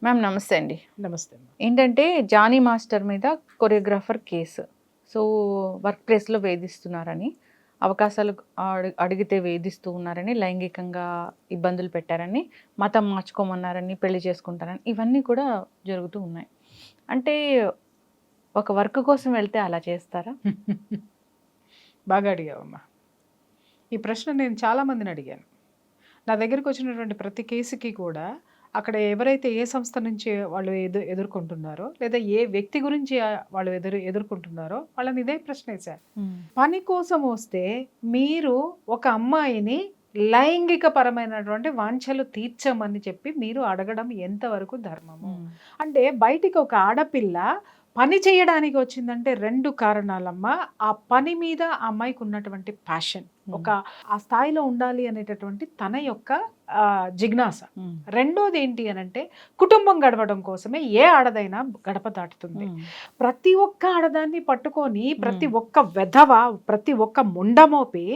Ma'am నమస్తే అండి. నమస్తే. ఏంటంటే జానీ మాస్టర్ మీద కొరియోగ్రాఫర్ కేసు. సో వర్క్ ప్లేస్లో వేధిస్తున్నారని, అవకాశాలు అడిగితే వేధిస్తూ ఉన్నారని, లైంగికంగా ఇబ్బందులు పెట్టారని, మతం మార్చుకోమన్నారని, పెళ్లి చేసుకుంటారని, ఇవన్నీ కూడా జరుగుతూ ఉన్నాయి. అంటే ఒక వర్క్ కోసం వెళ్తే అలా చేస్తారా? బాగా అడిగావమ్మా. ఈ ప్రశ్న నేను చాలామందిని అడిగాను. నా దగ్గరికి వచ్చినటువంటి ప్రతి కేసుకి కూడా అక్కడ ఎవరైతే ఏ సంస్థ నుంచి వాళ్ళు ఎదుర్కొంటున్నారో, లేదా ఏ వ్యక్తి గురించి వాళ్ళు ఎదుర్కొంటున్నారో వాళ్ళని ఇదే ప్రశ్న వేశారు. పని కోసం వస్తే మీరు ఒక అమ్మాయిని లైంగిక పరమైనటువంటి వాంఛలు తీర్చమని చెప్పి మీరు అడగడం ఎంతవరకు ధర్మము? అంటే బయటికి ఒక ఆడపిల్ల పని చేయడానికి వచ్చిందంటే 2 కారణాలమ్మా. ఆ పని మీద ఆ అమ్మాయికి ఉన్నటువంటి ప్యాషన్, ఒక ఆ స్థాయిలో ఉండాలి అనేటటువంటి తన యొక్క జిజ్ఞాస. రెండోది ఏంటి అనంటే కుటుంబం గడపడం కోసమే ఏ ఆడదైనా గడప దాటుతుంది. ప్రతి ఒక్క ఆడదాన్ని పట్టుకొని ప్రతి ఒక్క వెధవ, ప్రతి ఒక్క ముండమోపి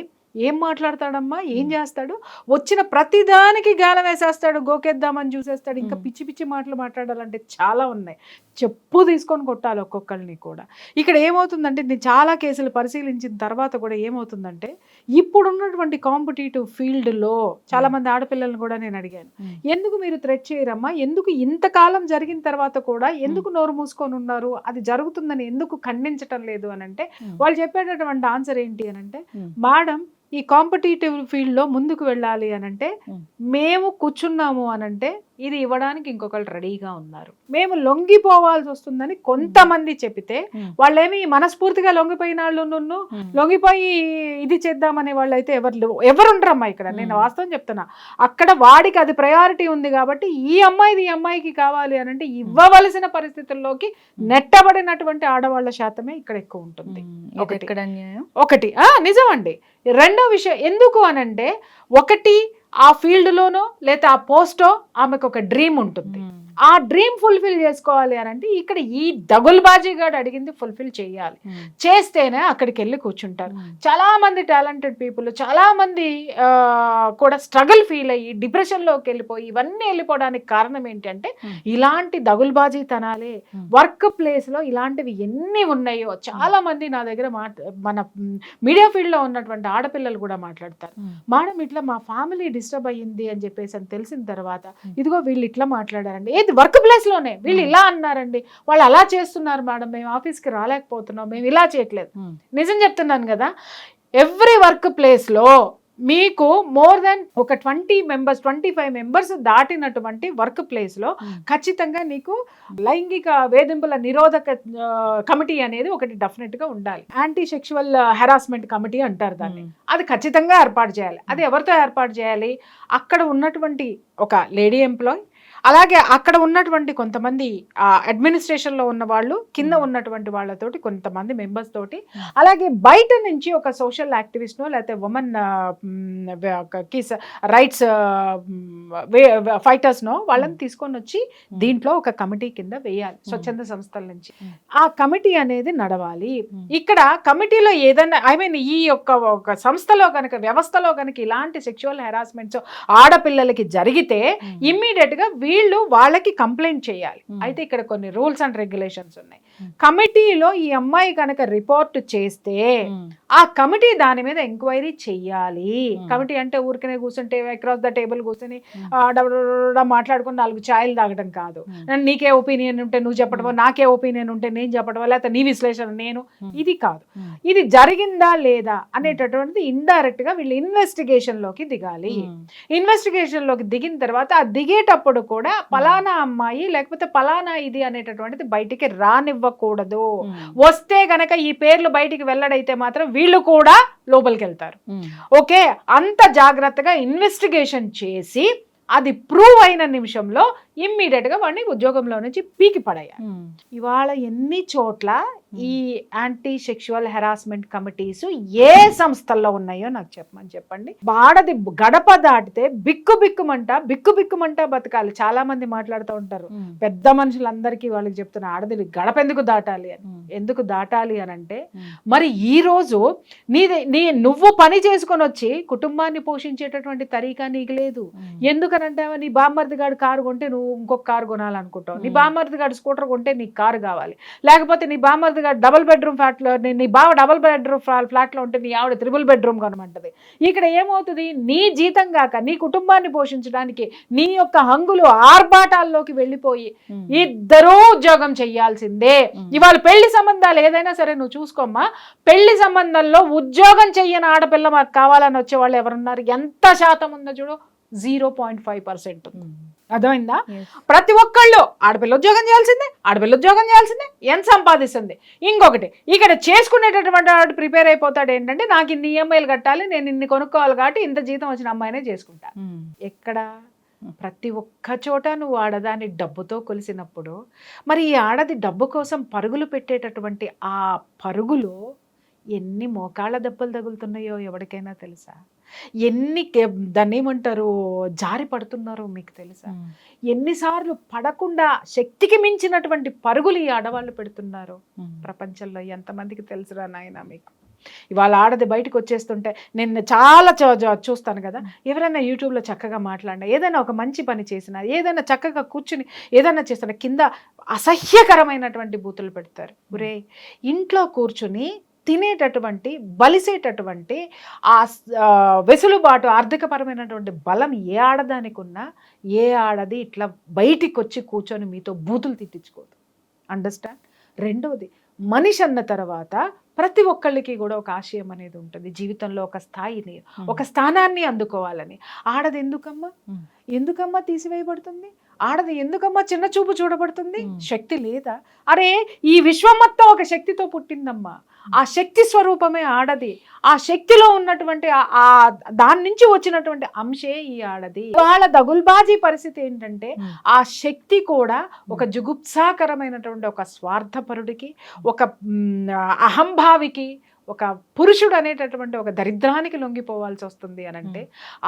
ఏం మాట్లాడతాడమ్మా, ఏం చేస్తాడు? వచ్చిన ప్రతిదానికి గాలం వేసేస్తాడు, గోకేద్దామని చూసేస్తాడు. ఇంకా పిచ్చి పిచ్చి మాటలు మాట్లాడాలంటే చాలా ఉన్నాయి. చెప్పు తీసుకొని కొట్టాలి ఒక్కొక్కరిని కూడా. ఇక్కడ ఏమవుతుందంటే, నేను చాలా కేసులు పరిశీలించిన తర్వాత కూడా ఏమవుతుందంటే, ఇప్పుడున్నటువంటి కాంపిటేటివ్ ఫీల్డ్లో చాలామంది ఆడపిల్లలను కూడా నేను అడిగాను, ఎందుకు మీరు థ్రెట్ చేయరమ్మా, ఎందుకు ఇంతకాలం జరిగిన తర్వాత కూడా ఎందుకు నోరు మూసుకొని ఉన్నారు, అది జరుగుతుందని ఎందుకు ఖండించటం లేదు అని అంటే, వాళ్ళు చెప్పేటటువంటి ఆన్సర్ ఏంటి అని అంటే, మేడం ఈ కాంపిటేటివ్ ఫీల్డ్లో ముందుకు వెళ్ళాలి అనంటే మేము కూర్చున్నాము అనంటే ఇది ఇవ్వడానికి ఇంకొకరు రెడీగా ఉన్నారు, మేము లొంగిపోవాల్సి వస్తుందని కొంతమంది చెప్పితే, వాళ్ళేమి మనస్ఫూర్తిగా లొంగిపోయిన వాళ్ళు లొంగిపోయి ఇది చేద్దామనే వాళ్ళు అయితే ఎవరుండరమ్మా ఇక్కడ. నేను వాస్తవం చెప్తున్నా, అక్కడ వాడికి అది ప్రయారిటీ ఉంది కాబట్టి ఈ అమ్మాయికి కావాలి అనంటే ఇవ్వవలసిన పరిస్థితుల్లోకి నెట్టబడినటువంటి ఆడవాళ్ల శాతమే ఇక్కడ ఎక్కువ ఉంటుంది. ఒకటి నిజమండి. రెండో విషయం ఎందుకు అనంటే, ఒకటి ఆ ఫీల్డ్లోనో లేదా ఆ పోస్టో ఆమెకు ఒక డ్రీమ్ ఉంటుంది. ఆ డ్రీమ్ ఫుల్ఫిల్ చేసుకోవాలి అని అంటే ఇక్కడ ఈ దగుల్బాజీగాడు అడిగింది ఫుల్ఫిల్ చేయాలి. చేస్తేనే అక్కడికి వెళ్ళి కూర్చుంటారు. చాలా మంది టాలెంటెడ్ పీపుల్, చాలా మంది కూడా స్ట్రగుల్ ఫీల్ అయ్యి డిప్రెషన్లోకి వెళ్ళిపోయి ఇవన్నీ వెళ్ళిపోవడానికి కారణం ఏంటంటే ఇలాంటి దగుల్బాజీ తనాలే. వర్క్ ప్లేస్లో ఇలాంటివి ఎన్ని ఉన్నాయో చాలా మంది నా దగ్గర మన మీడియా ఫీల్డ్లో ఉన్నటువంటి ఆడపిల్లలు కూడా మాట్లాడతారు, మేడం ఇట్లా మా ఫ్యామిలీ డిస్టర్బ్ అయ్యింది అని చెప్పేసి అని తెలిసిన తర్వాత, ఇదిగో వీళ్ళు ఇట్లా మాట్లాడారండి, ఏది వర్క్ ప్లేస్లోనే వీళ్ళు ఇలా అన్నారండి, వాళ్ళు అలా చేస్తున్నారు మేడం, మేము ఆఫీస్కి రాలేకపోతున్నాం, మేము ఇలా చేయట్లేదు. నిజం చెప్తున్నాను కదా, ఎవ్రీ వర్క్ ప్లేస్లో మీకు మోర్ దెన్ ఒక 25 మెంబర్స్ దాటినటువంటి వర్క్ ప్లేస్లో ఖచ్చితంగా నీకు లైంగిక వేధింపుల నిరోధక కమిటీ అనేది ఒకటి డెఫినెట్గా ఉండాలి. యాంటీ సెక్షువల్ హెరాస్మెంట్ కమిటీ అంటారు దాన్ని. అది ఖచ్చితంగా ఏర్పాటు చేయాలి. అది ఎవరితో ఏర్పాటు చేయాలి? అక్కడ ఉన్నటువంటి ఒక లేడీ ఎంప్లాయ్, అలాగే అక్కడ ఉన్నటువంటి కొంతమంది అడ్మినిస్ట్రేషన్లో ఉన్న వాళ్ళు, కింద ఉన్నటువంటి వాళ్ళతోటి కొంతమంది మెంబర్స్ తోటి, అలాగే బయట నుంచి ఒక సోషల్ యాక్టివిస్ట్నో లేకపోతే ఉమెన్ రైట్స్ ఫైటర్స్నో వాళ్ళని తీసుకొని వచ్చి దీంట్లో ఒక కమిటీ కింద వేయాలి, స్వచ్ఛంద సంస్థల నుంచి. ఆ కమిటీ అనేది నడవాలి. ఇక్కడ కమిటీలో ఏదైనా ఈ ఒక సంస్థలో కనుక, వ్యవస్థలో కనుక ఇలాంటి సెక్షువల్ హెరాస్మెంట్స్ ఆడపిల్లలకి జరిగితే ఇమ్మీడియట్గా వీళ్ళు వాళ్ళకి కంప్లైంట్ చేయాలి. అయితే ఇక్కడ కొన్ని రూల్స్ అండ్ రెగ్యులేషన్స్ ఉన్నాయి. కమిటీలో ఈ అమ్మాయి కనుక రిపోర్ట్ చేస్తే ఆ కమిటీ దాని మీద ఎంక్వైరీ చెయ్యాలి. కమిటీ అంటే ఊరికనే కూర్చుంటే అక్రాస్ ద టేబుల్ కూర్చొని మాట్లాడుకుని 4 ఛాయలు తాగడం కాదు. నీకే ఒపీనియన్ ఉంటే నువ్వు చెప్పడమో, నాకే ఒపీనియన్ ఉంటే నేను చెప్పడమో, లేకపోతే నీ విశ్లేషణ నేను, ఇది కాదు. ఇది జరిగిందా లేదా అనేటటువంటిది ఇండైరెక్ట్ గా వీళ్ళు ఇన్వెస్టిగేషన్ లోకి దిగాలి. ఇన్వెస్టిగేషన్ లోకి దిగిన తర్వాత ఆ దిగేటప్పుడు కూడా పలానా అమ్మాయి లేకపోతే పలానా ఇది అనేటటువంటిది బయటికి రానివ్వకూడదు. వస్తే గనక ఈ పేర్లు బయటికి వెల్లడైతే మాత్రం వీళ్ళు కూడా లోపలికి వెళ్తారు. ఓకే, అంత జాగ్రత్తగా ఇన్వెస్టిగేషన్ చేసి అది ప్రూవ్ అయిన నిమిషంలో ఇమ్మీడియట్ గా వాడిని ఉద్యోగంలో నుంచి పీకి పడేయాలి. ఇవాళ ఎన్ని చోట్ల ఈ యాంటీ సెక్షువల్ హెరాస్మెంట్ కమిటీస్ ఏ సంస్థల్లో ఉన్నాయో నాకు చెప్పండి. ఆడది గడప దాటితే బిక్కుమంట బతకాలి. చాలా మంది మాట్లాడుతూ ఉంటారు, పెద్ద మనుషులందరికీ వాళ్ళకి చెప్తున్నా, ఆడది గడప ఎందుకు దాటాలి అని. ఎందుకు దాటాలి అని అంటే, మరి ఈ రోజు నువ్వు పని చేసుకొని వచ్చి కుటుంబాన్ని పోషించేటటువంటి తరీకా నీకు లేదు. ఎందుకనంటే నీ బామ్మర్ది గారు కారు కొంటే నువ్వు ఇంకొక కారు కొనాలనుకుంటావు, నీ బామ్మర్ది గారు స్కూటర్ కొంటే నీకు కారు కావాలి, లేకపోతే నీ బామ్మర్ది గారు డబుల్ బెడ్రూమ్ ఫ్లాట్లో, నీ బావ డబుల్ బెడ్రూమ్ ఫ్లాట్లో ఉంటే నీ ఆవిడ త్రిబుల్ బెడ్రూమ్ కొనమంటది. ఇక్కడ ఏమవుతుంది, నీ జీతం కాక నీ కుటుంబాన్ని పోషించడానికి నీ యొక్క హంగులు ఆర్భాటాల్లోకి వెళ్ళిపోయి ఇద్దరూ ఉద్యోగం చెయ్యాల్సిందే. ఇవాళ పెళ్లి సంబంధాలు ఏదైనా సరే నువ్వు చూసుకోమ్మా, పెళ్లి సంబంధంలో ఉద్యోగం చెయ్యని ఆడపిల్ల మాకు కావాలని వచ్చే వాళ్ళు ఎవరున్నారు? ఎంత శాతం ఉందో చూడు, 0.5%. అర్థమైందా? ప్రతి ఒక్కళ్ళు ఆడపిల్ల ఉద్యోగం చేయాల్సిందే, ఎంత సంపాదిస్తుంది. ఇంకొకటి, ఇక్కడ చేసుకునేటటువంటి వాడు ప్రిపేర్ అయిపోతాడు ఏంటంటే, నాకు ఇన్ని ఈఎంఐలు కట్టాలి, నేను ఇన్ని కొనుక్కోవాలి కాబట్టి ఇంత జీతం వచ్చిన అమ్మాయినే చేసుకుంటా. ఎక్కడ? ప్రతి ఒక్క చోట నువ్వు ఆడదాన్ని డబ్బుతో కొలిసినప్పుడు, మరి ఈ ఆడది డబ్బు కోసం పరుగులు పెట్టేటటువంటి ఆ పరుగులో ఎన్ని మోకాళ్ళ దెబ్బలు తగులుతున్నాయో ఎవరికైనా తెలుసా? ఎన్ని దాన్ని ఏమంటారు, జారి పడుతున్నారో మీకు తెలుసా? ఎన్నిసార్లు పడకుండా శక్తికి మించినటువంటి పరుగులు ఈ ఆడవాళ్ళు పెడుతున్నారు ప్రపంచంలో. ఎంతమందికి తెలుసురా నాయన మీకు? ఇవాళ ఆడది బయటకు వచ్చేస్తుంటే నేను చాలా చూస్తాను కదా, ఎవరైనా యూట్యూబ్లో చక్కగా మాట్లాడినా, ఏదైనా ఒక మంచి పని చేసినా, ఏదైనా చక్కగా కూర్చుని ఏదైనా చేసినా కింద అసహ్యకరమైనటువంటి బూతులు పెడతారు. ఒరే, ఇంట్లో కూర్చుని తినేటటువంటి బలిసేటటువంటి ఆ వెసులుబాటు, ఆర్థికపరమైనటువంటి బలం ఏ ఆడదానికి ఉన్నా, ఏ ఆడది ఇట్లా బయటికి వచ్చి కూర్చొని మీతో బూతులు తిట్టించుకోదు. అండర్స్టాండ్? రెండవది, మనిషి అన్న తర్వాత ప్రతి ఒక్కళ్ళకి కూడా ఒక ఆశయం అనేది ఉంటుంది జీవితంలో, ఒక స్థాయిని, ఒక స్థానాన్ని అందుకోవాలని. ఆడది ఎందుకమ్మా తీసివేయబడుతుంది? ఆడది ఎందుకమ్మా చిన్న చూపు చూడబడుతుంది? శక్తి లేదా? అరే, ఈ విశ్వం మొత్తం ఒక శక్తితో పుట్టిందమ్మా. ఆ శక్తి స్వరూపమే ఆడది. ఆ శక్తిలో ఉన్నటువంటి దాని నుంచి వచ్చినటువంటి అంశే ఈ ఆడది. వాళ్ళ దగుల్బాజీ పరిస్థితి ఏంటంటే, ఆ శక్తి కూడా ఒక జుగుప్సాకరమైనటువంటి ఒక స్వార్థపరుడికి, ఒక అహంభావికి, ఒక పురుషుడు అనేటటువంటి ఒక దరిద్రానికి లొంగిపోవాల్సి వస్తుంది అని అంటే,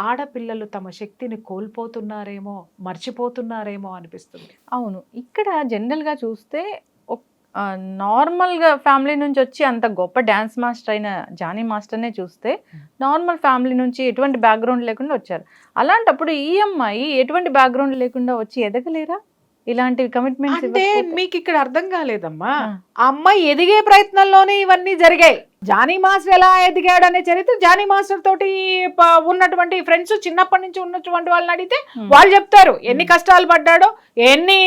ఆడపిల్లలు తమ శక్తిని కోల్పోతున్నారేమో, మర్చిపోతున్నారేమో అనిపిస్తుంది. అవును, ఇక్కడ జనరల్గా చూస్తే నార్మల్గా ఫ్యామిలీ నుంచి వచ్చి అంత గొప్ప డ్యాన్స్ మాస్టర్ అయిన జానీ మాస్టర్నే చూస్తే, నార్మల్ ఫ్యామిలీ నుంచి ఎటువంటి బ్యాక్గ్రౌండ్ లేకుండా వచ్చారు. అలాంటప్పుడు ఈ అమ్మాయి ఎటువంటి బ్యాక్గ్రౌండ్ లేకుండా వచ్చి ఎదగలేరా? ఇలాంటి కమిట్మెంట్స్ అంటే మీకు ఇక్కడ అర్థం కాలేదమ్మా. ఆ అమ్మాయి ఎదిగే ప్రయత్నంలోనే ఇవన్నీ జరిగాయి. జానీ మాస్టర్ ఎలా ఎదిగాడు అనే చరిత్ర, జానీ మాస్టర్ తోటి ఉన్నటువంటి ఫ్రెండ్స్, చిన్నప్పటి నుంచి ఉన్నటువంటి వాళ్ళని అడిగితే వాళ్ళు చెప్తారు ఎన్ని కష్టాలు పడ్డాడో, ఎన్ని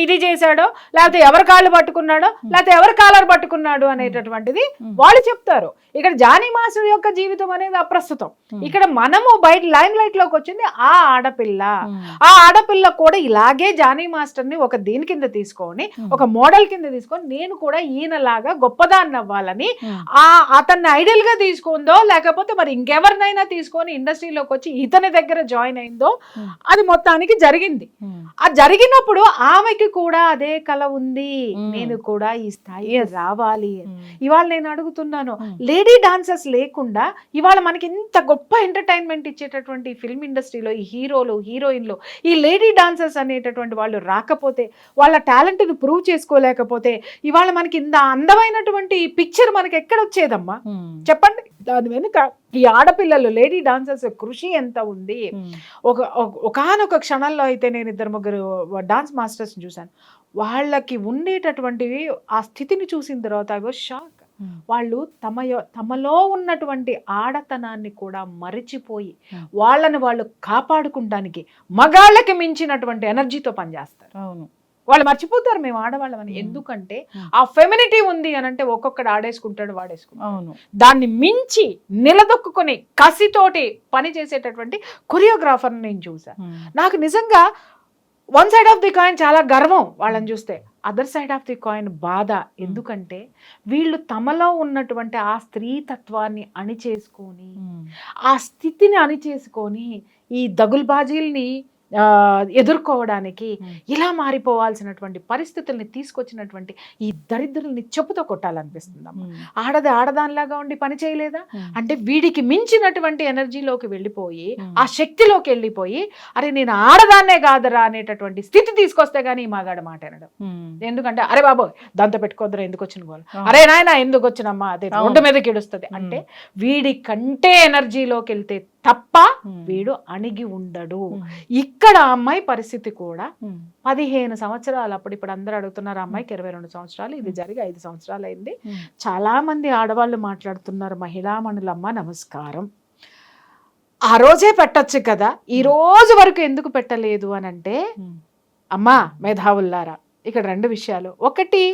ఇది చేశాడో, లేకపోతే ఎవరి కాళ్ళు పట్టుకున్నాడో, లేకపోతే ఎవరి కాలర్ పట్టుకున్నాడు అనేటటువంటిది వాళ్ళు చెప్తారు. ఇక్కడ జానీ మాస్టర్ యొక్క జీవితం అనేది అప్రస్తుతం. ఇక్కడ మనము బయట లైమ్ లైట్ లోకి వచ్చింది ఆ ఆడపిల్ల. ఆ ఆడపిల్ల కూడా ఇలాగే జానీ మాస్టర్ ని ఒక దీని కింద తీసుకొని, ఒక మోడల్ కింద తీసుకొని, నేను కూడా ఈయనలాగా గొప్పదాన్ని అవ్వాలని అతన్ని ఐడియల్ గా తీసుకుందో, లేకపోతే మరి ఇంకెవరినైనా తీసుకొని ఇండస్ట్రీలోకి వచ్చి ఇతని దగ్గర జాయిన్ అయిందో, అది మొత్తానికి జరిగింది. అది జరిగినప్పుడు ఆమెకి కూడా అదే కళ ఉంది, నేను కూడా ఈ స్థాయి రావాలి. ఇవాళ నేను అడుగుతున్నాను, లేడీ డాన్సర్స్ లేకుండా ఇవాళ మనకి ఇంత గొప్ప ఎంటర్టైన్మెంట్ ఇచ్చేటటువంటి ఫిల్మ్ ఇండస్ట్రీలో ఈ హీరోలు, హీరోయిన్లు, ఈ లేడీ డాన్సర్స్ అనేటటువంటి వాళ్ళు రాకపోతే, వాళ్ళ టాలెంట్ ని ప్రూవ్ చేసుకోలేకపోతే, ఇవాళ మనకి ఇంత అందమైనటువంటి పిక్చర్ మనకి ఎక్కడ వచ్చేదమ్మా చెప్పండి? దాని వెనుక ఈ ఆడపిల్లలు, లేడీ డాన్సర్స్ కృషి ఎంత ఉంది. ఒకానొక క్షణంలో అయితే నేను 2-3 డాన్స్ మాస్టర్స్ చూశాను. వాళ్ళకి ఉండేటటువంటివి ఆ స్థితిని చూసిన తర్వాత ఐ వాజ్ షాక్. వాళ్ళు తమలో ఉన్నటువంటి ఆడతనాన్ని కూడా మరిచిపోయి వాళ్ళని వాళ్ళు కాపాడుకుంటానికి మగాళ్ళకి మించినటువంటి ఎనర్జీతో పనిచేస్తారు. అవును, వాళ్ళు మర్చిపోతారు మేము ఆడవాళ్ళమని. ఎందుకంటే ఆ ఫెమినిటీ ఉంది అని అంటే ఒక్కొక్కడు ఆడేసుకుంటాడు, వాడేసుకుంటాడు. దాన్ని మించి నిలదొక్కుని కసితోటి పని చేసేటటువంటి కొరియోగ్రాఫర్ నేను చూసాను. నాకు నిజంగా one side of the coin చాలా గర్వం వాళ్ళని చూస్తే, other side of the coin బాధ. ఎందుకంటే వీళ్ళు తమలో ఉన్నటువంటి ఆ స్త్రీతత్వాన్ని అణిచేసుకొని, ఆ స్థితిని అణిచేసుకొని, ఈ దగుల్బాజీల్ని ఎదుర్కోవడానికి ఇలా మారిపోవాల్సినటువంటి పరిస్థితుల్ని తీసుకొచ్చినటువంటి ఈ దరిద్రుల్ని చెప్పుతో కొట్టాలనిపిస్తుందమ్మా. ఆడది ఆడదానిలాగా ఉండి పని చేయలేదా అంటే వీడికి మించినటువంటి ఎనర్జీలోకి వెళ్ళిపోయి ఆ శక్తిలోకి వెళ్ళిపోయి అరే నేను ఆడదాన్నే కాదరా అనేటటువంటి స్థితి తీసుకొస్తే గానీ ఈ మగాడు మాట అనడం. ఎందుకంటే అరే బాబు దాంతో పెట్టుకోద్దరా ఎందుకు వచ్చిన గోల, అరే నాయన ఎందుకు వచ్చినమ్మా అదే రోడ్డు మీదకి ఏడుస్తుంది అంటే వీడి కంటే ఎనర్జీలోకి వెళ్తే తప్ప వీడు అణిగి ఉండడు. ఇక్కడ అమ్మాయి పరిస్థితి కూడా 15 సంవత్సరాలు, అప్పుడు ఇప్పుడు అందరూ అడుగుతున్నారు అమ్మాయికి 22 సంవత్సరాలు, ఇది జరిగి 5 సంవత్సరాలు అయింది. చాలా మంది ఆడవాళ్ళు మాట్లాడుతున్నారు, మహిళామణులమ్మ నమస్కారం, ఆ రోజే పెట్టచ్చు కదా, ఈ రోజు వరకు ఎందుకు పెట్టలేదు అని అంటే అమ్మా మేధావుల్లారా ఇక్కడ 2 విషయాలు. ఒకటి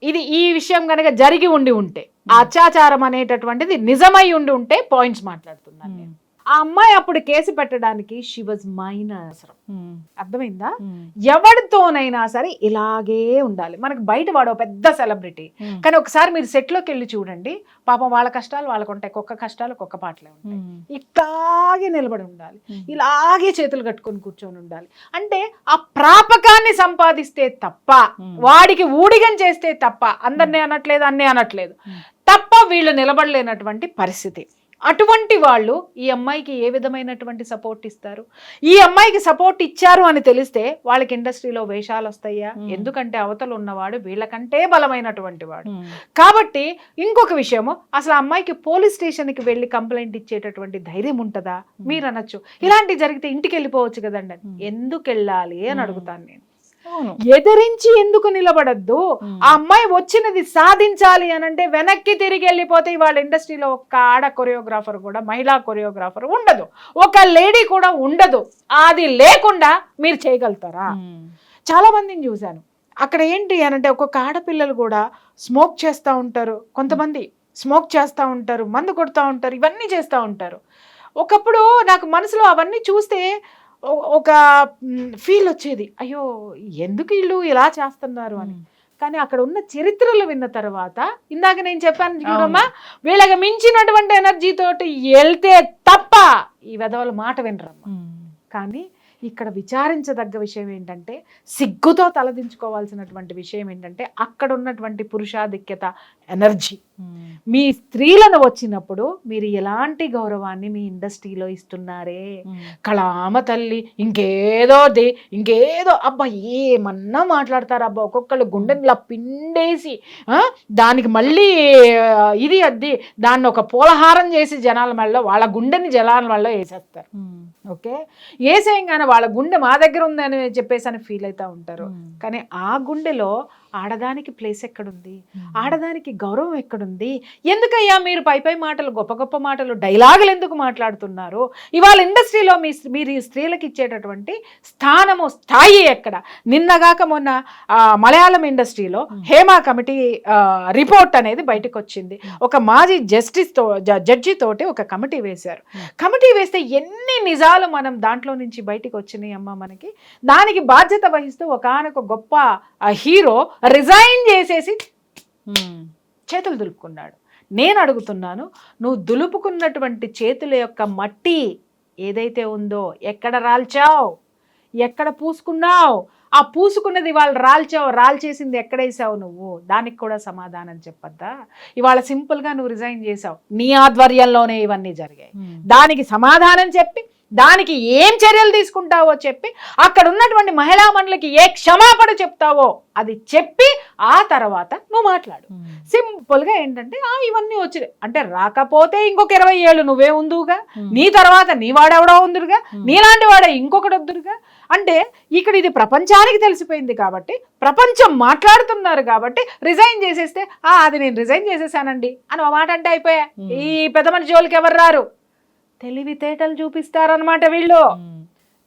ఇది ఈ విషయం కనుక జరిగి ఉంటే అత్యాచారం అనేటటువంటిది నిజమై ఉంటే పాయింట్స్ మాట్లాడుతున్నాను నేను. ఆ అమ్మాయి అప్పుడు కేసు పెట్టడానికి షీ వాజ్ మైనర్. అర్థమైందా? ఎవరితోనైనా సరే ఇలాగే ఉండాలి. మనకు బయట వాడు పెద్ద సెలబ్రిటీ, కానీ ఒకసారి మీరు సెట్ లోకి వెళ్ళి చూడండి, పాపం వాళ్ళ కష్టాలు వాళ్ళకు ఉంటాయి, కుక్క కష్టాలు కుక్క పాటలే ఉంటాయి. ఇట్లాగే నిలబడి ఉండాలి, ఇలాగే చేతులు కట్టుకొని కూర్చొని ఉండాలి. అంటే ఆ ప్రాపకాన్ని సంపాదిస్తే తప్ప, వాడికి ఊడిగం చేస్తే తప్ప, అందరినీ అనట్లేదు అన్నీ అనట్లేదు తప్ప వీళ్ళు నిలబడలేనటువంటి పరిస్థితి. అటువంటి వాళ్ళు ఈ అమ్మాయికి ఏ విధమైనటువంటి సపోర్ట్ ఇస్తారు? ఈ అమ్మాయికి సపోర్ట్ ఇచ్చారు అని తెలిస్తే వాళ్ళకి ఇండస్ట్రీలో వేషాలు వస్తాయా? ఎందుకంటే అవతల ఉన్నవాడు వీళ్ళకంటే బలమైనటువంటి వాడు. కాబట్టి ఇంకొక విషయము, అసలు అమ్మాయికి పోలీస్ స్టేషన్కి వెళ్ళి కంప్లైంట్ ఇచ్చేటటువంటి ధైర్యం ఉంటుందా? మీరు అనొచ్చు ఇలాంటివి జరిగితే ఇంటికి వెళ్ళిపోవచ్చు కదండి. ఎందుకు వెళ్ళాలి అని అడుగుతాను నేను. ఎదిరించి ఎందుకు నిలబడద్దు? ఆ అమ్మాయి వచ్చినది సాధించాలి అని అంటే వెనక్కి తిరిగి వెళ్ళిపోతే వాళ్ళ ఇండస్ట్రీలో ఒక్క ఆడ కొరియోగ్రాఫర్ కూడా, మహిళా కొరియోగ్రాఫర్ ఉండదు, ఒక లేడీ కూడా ఉండదు. అది లేకుండా మీరు చేయగలుగుతారా? చాలా మందిని చూశాను అక్కడ. ఏంటి అని అంటే ఒక్కొక్క ఆడపిల్లలు కూడా స్మోక్ చేస్తూ ఉంటారు, కొంతమంది స్మోక్ చేస్తూ ఉంటారు, మందు కొడుతూ ఉంటారు, ఇవన్నీ చేస్తూ ఉంటారు. ఒకప్పుడు నాకు మనసులో అవన్నీ చూస్తే ఒక ఫీల్ వచ్చేది, అయ్యో ఎందుకు వీళ్ళు ఇలా చేస్తున్నారు అని. కానీ అక్కడ ఉన్న చరిత్రలు విన్న తర్వాత, ఇందాక నేను చెప్పాను చూడమ్మా, వీళ్ళకి మించినటువంటి ఎనర్జీ తోటి వెళ్తే తప్ప ఈ వెధవల మాట వినరమ్మా. కానీ ఇక్కడ విచారించదగ్గ విషయం ఏంటంటే, సిగ్గుతో తలదించుకోవాల్సినటువంటి విషయం ఏంటంటే, అక్కడ ఉన్నటువంటి పురుషాధిక్యత ఎనర్జీ మీ స్త్రీలను వచ్చినప్పుడు మీరు ఎలాంటి గౌరవాన్ని మీ ఇండస్ట్రీలో ఇస్తున్నారే? కళామ తల్లి ఇంకేదో అబ్బా ఏమన్నా మాట్లాడతారు అబ్బా. ఒక్కొక్కళ్ళు గుండెనిలా పిండేసి దానికి మళ్ళీ ఇది అద్ది దాన్ని ఒక పూలహారం చేసి జనాల మెడలో, వాళ్ళ గుండెని జనాల మెడలో వేసేస్తారు. ఓకే, వేసేయంగానే వాళ్ళ గుండె మా దగ్గర ఉందని చెప్పేసి అని ఫీల్ అవుతూ ఉంటారు. కానీ ఆ గుండెలో ఆడదానికి ప్లేస్ ఎక్కడుంది? ఆడదానికి గౌరవం ఎక్కడుంది? ఎందుకయ్యా మీరు పై మాటలు, గొప్ప గొప్ప మాటలు, డైలాగులు ఎందుకు మాట్లాడుతున్నారు? ఇవాళ ఇండస్ట్రీలో మీరు స్త్రీలకు ఇచ్చేటటువంటి స్థానము, స్థాయి ఎక్కడ? నిన్నగాక మొన్న మలయాళం ఇండస్ట్రీలో హేమా కమిటీ రిపోర్ట్ అనేది బయటకు వచ్చింది. ఒక మాజీ జడ్జి తోటి ఒక కమిటీ వేశారు. కమిటీ వేస్తే ఎన్ని నిజాలు మనం దాంట్లో నుంచి బయటకు వచ్చినాయి అమ్మ మనకి. దానికి బాధ్యత వహిస్తూ ఒకానొక గొప్ప హీరో రిజైన్ చేసేసి చేతులు దులుపుకున్నాడు. నేను అడుగుతున్నాను, నువ్వు దులుపుకున్నటువంటి చేతుల యొక్క మట్టి ఏదైతే ఉందో ఎక్కడ రాల్చావు, ఎక్కడ పూసుకున్నావు? ఆ పూసుకున్నది ఇవాళ రాల్చేసింది ఎక్కడేసావు నువ్వు? దానికి కూడా సమాధానం చెప్పద్దా? ఇవాళ సింపుల్గా నువ్వు రిజైన్ చేసావు, నీ ఆధ్వర్యంలోనే ఇవన్నీ జరిగాయి. దానికి సమాధానం చెప్పి దానికి ఏం చర్యలు తీసుకుంటావో చెప్పి, అక్కడ ఉన్నటువంటి మహిళా మండలికి ఏ క్షమాపణ చెప్తావో అది చెప్పి ఆ తర్వాత నువ్వు మాట్లాడు. సింపుల్గా ఏంటంటే ఇవన్నీ వచ్చినాయి అంటే, రాకపోతే ఇంకొక 20 ఏళ్ళు నువ్వే ఉందుగా, నీ తర్వాత నీ వాడెవడో ఉందిరుగా, నీలాంటి వాడే ఇంకొకటి వద్దురుగా. అంటే ఇక్కడ ఇది ప్రపంచానికి తెలిసిపోయింది కాబట్టి, ప్రపంచం మాట్లాడుతున్నారు కాబట్టి రిజైన్ చేసేస్తే అది నేను రిజైన్ చేసేసానండి అని ఒక మాట అంటే అయిపోయా. ఈ పెద్ద మనిషి జోలికి ఎవరు రారు. తెలివితేటలు చూపిస్తారనమాట వీళ్ళు.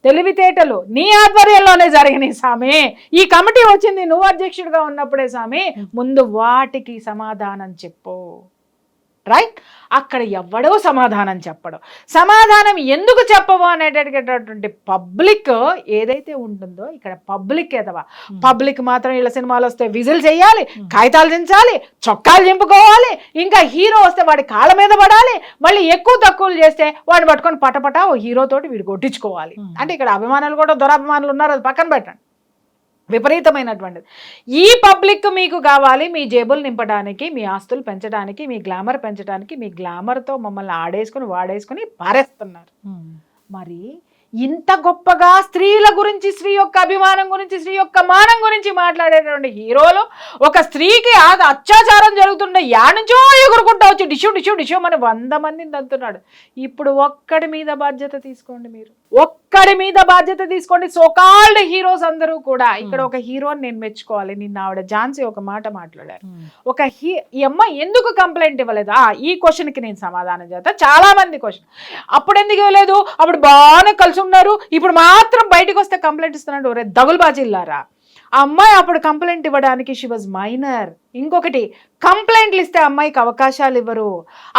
తెలివితేటలు నీ ఆధ్వర్యంలోనే జరిగినాయి స్వామి. ఈ కమిటీ వచ్చింది నువ్వు అధ్యక్షుడిగా ఉన్నప్పుడే స్వామి. ముందు వాటికి సమాధానం చెప్పు. రైట్? అక్కడ ఎవడో సమాధానం చెప్పడం, సమాధానం ఎందుకు చెప్పవు అనేటటువంటి పబ్లిక్ ఏదైతే ఉంటుందో ఇక్కడ పబ్లిక్ ఎదవా. పబ్లిక్ మాత్రం వీళ్ళ సినిమాలు వస్తే విజిల్ చేయాలి, కాగితాలు దించాలి, చొక్కాలు చింపుకోవాలి, ఇంకా హీరో వస్తే వాడి కాళ్ళ మీద పడాలి, మళ్ళీ ఎక్కువ తక్కువలు చేస్తే వాడిని పట్టుకొని పటపట ఓ హీరోతోటి వీడు కొట్టించుకోవాలి. అంటే ఇక్కడ అభిమానులు కూడా దురాభిమానులు ఉన్నారు, అది పక్కన పెట్టండి. విపరీతమైనటువంటిది. ఈ పబ్లిక్ మీకు కావాలి మీ జేబులు నింపడానికి, మీ ఆస్తులు పెంచడానికి, మీ గ్లామర్ పెంచడానికి, మీ గ్లామర్తో మమ్మల్ని ఆడేసుకుని వాడేసుకుని పారేస్తున్నారు. మరి ఇంత గొప్పగా స్త్రీల గురించి, స్త్రీ యొక్క అభిమానం గురించి, స్త్రీ యొక్క మానం గురించి మాట్లాడేటువంటి హీరోలు ఒక స్త్రీకి అత్యాచారం జరుగుతుండే యానుంచో ఎగురుకుంటా వచ్చి డిషు డిషు డిషు అని 100 మందిని తంతున్నాడు. ఇప్పుడు ఒక్కడి మీద బాధ్యత తీసుకోండి, మీరు ఒక్కడి మీద బాధ్యత తీసుకోండి. సోకాల్డ్ హీరోస్ అందరూ కూడా. ఇక్కడ ఒక హీరోని నేను మెచ్చుకోవాలి. నిన్న ఆవిడ ఝాన్సీ ఒక మాట మాట్లాడారు. ఈ అమ్మాయి ఎందుకు కంప్లైంట్ ఇవ్వలేదు? ఈ క్వశ్చన్కి నేను సమాధానం చేస్తా. చాలా మంది క్వశ్చన్, అప్పుడు ఎందుకు ఇవ్వలేదు, అప్పుడు బాగానే కలిసి ఉన్నారు, ఇప్పుడు మాత్రం బయటకు వస్తే కంప్లైంట్ ఇస్తున్నాడు. ఒరే దగులుబాజీలారా, ఆ అమ్మాయి అప్పుడు కంప్లైంట్ ఇవ్వడానికి షీ వాజ్ మైనర్. ఇంకొకటి, కంప్లైంట్లు ఇస్తే అమ్మాయికి అవకాశాలు ఇవ్వరు,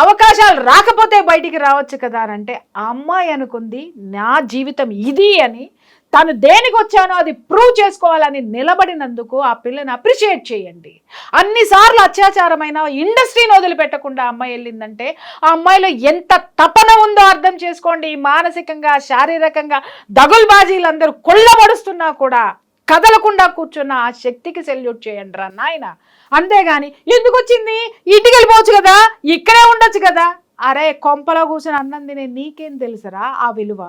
అవకాశాలు రాకపోతే బయటికి రావచ్చు కదా అని అంటే, ఆ అమ్మాయి అనుకుంది నా జీవితం ఇది అని, తను దేనికి వచ్చానో అది ప్రూవ్ చేసుకోవాలని నిలబడినందుకు ఆ పిల్లని అప్రిషియేట్ చేయండి. అన్నిసార్లు అత్యాచారమైన ఇండస్ట్రీని వదిలిపెట్టకుండా అమ్మాయి వెళ్ళిందంటే ఆ అమ్మాయిలో ఎంత తపన ఉందో అర్థం చేసుకోండి. మానసికంగా, శారీరకంగా దగుల్బాజీలందరూ కొల్లబడుస్తున్నా కూడా కదలకుండా కూర్చున్న ఆ శక్తికి సెల్యూట్ చేయండి రా నాయన. అంతేగాని ఎందుకు వచ్చింది, ఇంటికి వెళ్ళిపోవచ్చు కదా, ఇక్కడే ఉండొచ్చు కదా. అరే కొంపలో కూర్చొని అన్నం తినే నీకేం తెలుసురా ఆ విలువ?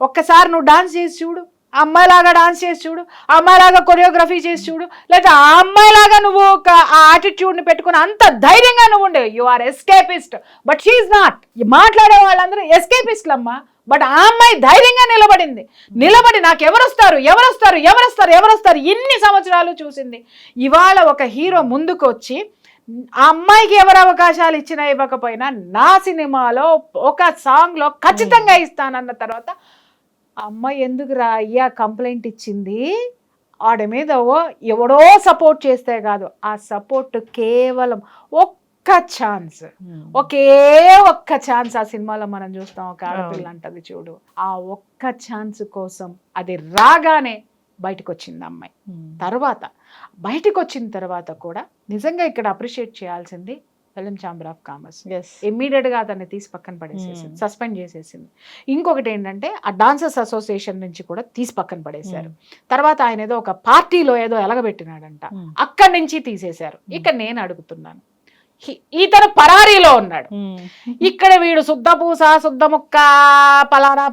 ఒక్కసారి నువ్వు డాన్స్ చేసి చూడు, అమ్మాయిలాగా డాన్స్ చేసి చూడు, అమ్మాయిలాగా కొరియోగ్రఫీ చేసి చూడు, లేదా ఆ అమ్మాయిలాగా నువ్వు ఒక యాటిట్యూడ్ని పెట్టుకుని అంత ధైర్యంగా నువ్వు ఉండే. You are escapist, but she's not. మాట్లాడే వాళ్ళందరూ ఎస్కేపిస్ట్లు అమ్మా. బట్ ఆ అమ్మాయి ధైర్యంగా నిలబడి నాకు ఎవరొస్తారు ఎవరొస్తారు ఎవరొస్తారు ఎవరొస్తారు ఇన్ని సంవత్సరాలు చూసింది. ఇవాళ ఒక హీరో ముందుకు వచ్చి ఆ అమ్మాయికి ఎవరు అవకాశాలు ఇచ్చినా ఇవ్వకపోయినా నా సినిమాలో ఒక సాంగ్లో ఖచ్చితంగా ఇస్తానన్న తర్వాత అమ్మాయి ఎందుకు రా అయ్యా కంప్లైంట్ ఇచ్చింది? ఆడ మీద ఎవడో సపోర్ట్ చేస్తే కాదు, ఆ సపోర్ట్ కేవలం ఒక్క ఛాన్స్, ఒకే ఒక్క ఛాన్స్. ఆ సినిమాలో మనం చూస్తాం, ఒక ఆడపిల్ల అంటది చూడు, ఆ ఒక్క ఛాన్స్ కోసం అది రాగానే బయటకు వచ్చింది అమ్మాయి. తర్వాత బయటకు వచ్చిన తర్వాత కూడా నిజంగా ఇక్కడ అప్రిషియేట్ చేయాల్సింది ఫిలిం ఛాంబర్ ఆఫ్ కామర్స్. ఇమ్మీడియట్గా అతన్ని తీసి పక్కన పడేసేసింది, సస్పెండ్ చేసేసింది. ఇంకొకటి ఏంటంటే ఆ డాన్సర్స్ అసోసియేషన్ నుంచి కూడా తీసి పక్కన పడేశారు. తర్వాత ఆయన ఏదో ఒక పార్టీలో ఏదో ఎలగబెట్టినాడంట, అక్కడి నుంచి తీసేశారు. ఇక్కడ నేను అడుగుతున్నాను, ఇతను పరారీలో ఉన్నాడు, ఇక్కడ వీడు శుద్ధ పూస శుద్ధ ముక్క పలానా